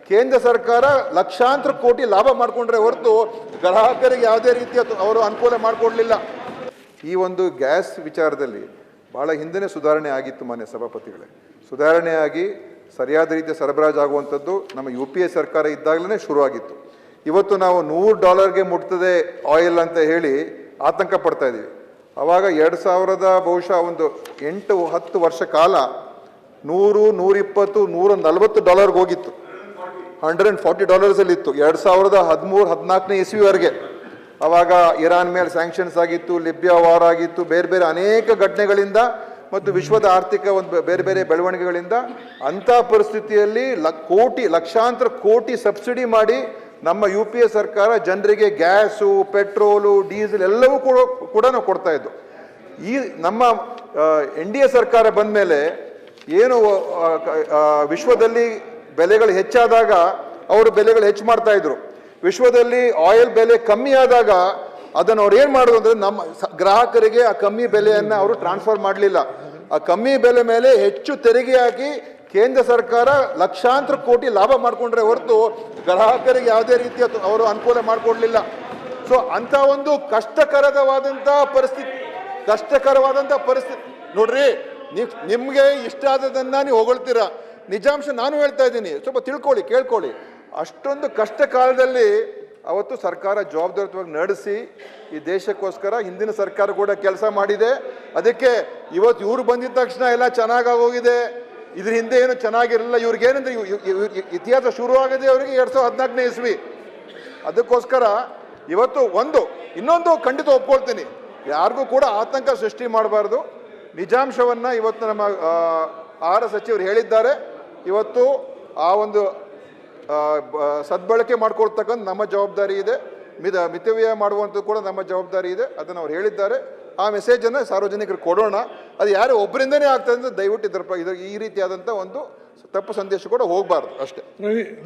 ಕೇಂದ್ರ ಸರ್ಕಾರ ಲಕ್ಷಾಂತರ ಕೋಟಿ ಲಾಭ ಮಾಡಿಕೊಂಡ್ರೆ ಹೊರತು ಗ್ರಾಹಕರಿಗೆ ಯಾವುದೇ ರೀತಿಯ ಅವರು ಅನುಕೂಲ ಮಾಡಿಕೊಡ್ಲಿಲ್ಲ. ಈ ಒಂದು ಗ್ಯಾಸ್ ವಿಚಾರದಲ್ಲಿ ಭಾಳ ಹಿಂದೆ ಸುಧಾರಣೆ ಆಗಿತ್ತು ಮಾನ್ಯ ಸಭಾಪತಿಗಳೇ. ಸುಧಾರಣೆಯಾಗಿ ಸರಿಯಾದ ರೀತಿಯ ಸರಬರಾಜು ಆಗುವಂಥದ್ದು ನಮ್ಮ UPA ಸರ್ಕಾರ ಇದ್ದಾಗಲೇ ಶುರುವಾಗಿತ್ತು. ಇವತ್ತು ನಾವು $100ಗೆ ಮುಟ್ತದೆ ಆಯಿಲ್ ಅಂತ ಹೇಳಿ ಆತಂಕ ಪಡ್ತಾ ಇದ್ದೀವಿ. ಆವಾಗ 2000 ಬಹುಶಃ ಒಂದು 8-10 ವರ್ಷ ಕಾಲ $100, $120, $140 ಹೋಗಿತ್ತು. $140 ಇತ್ತು 2013-14 ಇಸ್ವಿವರೆಗೆ. ಆವಾಗ ಇರಾನ್ ಮೇಲೆ ಸ್ಯಾಂಕ್ಷನ್ಸ್ ಆಗಿತ್ತು, ಲಿಬಿಯಾ ವಾರ್ ಆಗಿತ್ತು, ಬೇರೆ ಬೇರೆ ಅನೇಕ ಘಟನೆಗಳಿಂದ ಮತ್ತು ವಿಶ್ವದ ಆರ್ಥಿಕ ಒಂದು ಬೇರೆ ಬೇರೆ ಬೆಳವಣಿಗೆಗಳಿಂದ ಅಂಥ ಪರಿಸ್ಥಿತಿಯಲ್ಲಿ ಲಕ್ಷಾಂತರ ಕೋಟಿ ಸಬ್ಸಿಡಿ ಮಾಡಿ ನಮ್ಮ UPA ಸರ್ಕಾರ ಜನರಿಗೆ ಗ್ಯಾಸು, ಪೆಟ್ರೋಲು, ಡೀಸೆಲ್ ಎಲ್ಲವೂ ಕೂಡ ನಾವು ಕೊಡ್ತಾ ಇದ್ದು. ಈ ನಮ್ಮ NDA ಸರ್ಕಾರ ಬಂದ ಮೇಲೆ ಏನು ವಿಶ್ವದಲ್ಲಿ ಬೆಲೆಗಳು ಹೆಚ್ಚಾದಾಗ ಅವರು ಬೆಲೆಗಳು ಹೆಚ್ಚು ಮಾಡ್ತಾ ಇದ್ರು. ವಿಶ್ವದಲ್ಲಿ ಆಯಿಲ್ ಬೆಲೆ ಕಮ್ಮಿ ಆದಾಗ ಅದನ್ನು ಅವ್ರು ಏನು ಮಾಡೋದು ಅಂದರೆ ನಮ್ಮ ಗ್ರಾಹಕರಿಗೆ ಆ ಕಮ್ಮಿ ಬೆಲೆಯನ್ನು ಅವರು ಟ್ರಾನ್ಸ್ಫರ್ ಮಾಡಲಿಲ್ಲ. ಆ ಕಮ್ಮಿ ಬೆಲೆ ಮೇಲೆ ಹೆಚ್ಚು ತೆರಿಗೆ ಹಾಕಿ ಕೇಂದ್ರ ಸರ್ಕಾರ ಲಕ್ಷಾಂತರ ಕೋಟಿ ಲಾಭ ಮಾಡಿಕೊಂಡ್ರೆ ಹೊರತು ಗ್ರಾಹಕರಿಗೆ ಯಾವುದೇ ರೀತಿಯ ಅವರು ಅನುಕೂಲ ಮಾಡಿಕೊಡ್ಲಿಲ್ಲ. ಸೊ ಅಂಥ ಒಂದು ಕಷ್ಟಕರವಾದಂಥ ಪರಿಸ್ಥಿತಿ ನೋಡ್ರಿ. ನಿಮಗೆ ಇಷ್ಟ ಆದದನ್ನು ನೀವು ಹೊಗಳ್ತೀರಾ. ನಿಜಾಂಶ ನಾನು ಹೇಳ್ತಾ ಇದ್ದೀನಿ, ಸ್ವಲ್ಪ ತಿಳ್ಕೊಳ್ಳಿ, ಕೇಳ್ಕೊಳ್ಳಿ. ಅಷ್ಟೊಂದು ಕಷ್ಟ ಕಾಲದಲ್ಲಿ ಅವತ್ತು ಸರ್ಕಾರ ಜವಾಬ್ದಾರಿಯುತವಾಗಿ ನಡೆಸಿ ಈ ದೇಶಕ್ಕೋಸ್ಕರ ಹಿಂದಿನ ಸರ್ಕಾರ ಕೂಡ ಕೆಲಸ ಮಾಡಿದೆ. ಅದಕ್ಕೆ ಇವತ್ತು ಇವ್ರು ಬಂದಿದ ತಕ್ಷಣ ಎಲ್ಲ ಚೆನ್ನಾಗೋಗಿದೆ, ಇದ್ರ ಹಿಂದೆ ಏನು ಚೆನ್ನಾಗಿರಲಿಲ್ಲ. ಇವ್ರಿಗೇನಂದ್ರೆ ಇತಿಹಾಸ ಶುರುವಾಗಿದೆ ಅವರಿಗೆ 2014 ಇಸ್ವಿ. ಅದಕ್ಕೋಸ್ಕರ ಇವತ್ತು ಇನ್ನೊಂದು ಖಂಡಿತ ಒಪ್ಕೊಳ್ತೀನಿ, ಯಾರಿಗೂ ಕೂಡ ಆತಂಕ ಸೃಷ್ಟಿ ಮಾಡಬಾರ್ದು. ನಿಜಾಂಶವನ್ನು ಇವತ್ತು ನಮ್ಮ ಆಹಾರ ಸಚಿವರು ಹೇಳಿದ್ದಾರೆ. ಇವತ್ತು ಆ ಒಂದು ಸದ್ಬಳಕೆ ಮಾಡ್ಕೊಳ್ತಕ್ಕಂಥ ನಮ್ಮ ಜವಾಬ್ದಾರಿ ಇದೆ, ಮಿತವ್ಯಯ ಮಾಡುವಂಥದ್ದು ಕೂಡ ನಮ್ಮ ಜವಾಬ್ದಾರಿ ಇದೆ. ಅದನ್ನು ಅವ್ರು ಹೇಳಿದ್ದಾರೆ. ಆ ಮೆಸೇಜನ್ನು ಸಾರ್ವಜನಿಕರು ಕೊಡೋಣ. ಅದು ಯಾರು ಒಬ್ಬರಿಂದನೇ ಆಗ್ತದೆ ಅಂತ ದಯವಿಟ್ಟು ಈ ರೀತಿಯಾದಂಥ ಒಂದು ತಪ್ಪು ಸಂದೇಶ ಕೂಡ ಹೋಗಬಾರ್ದು ಅಷ್ಟೇ.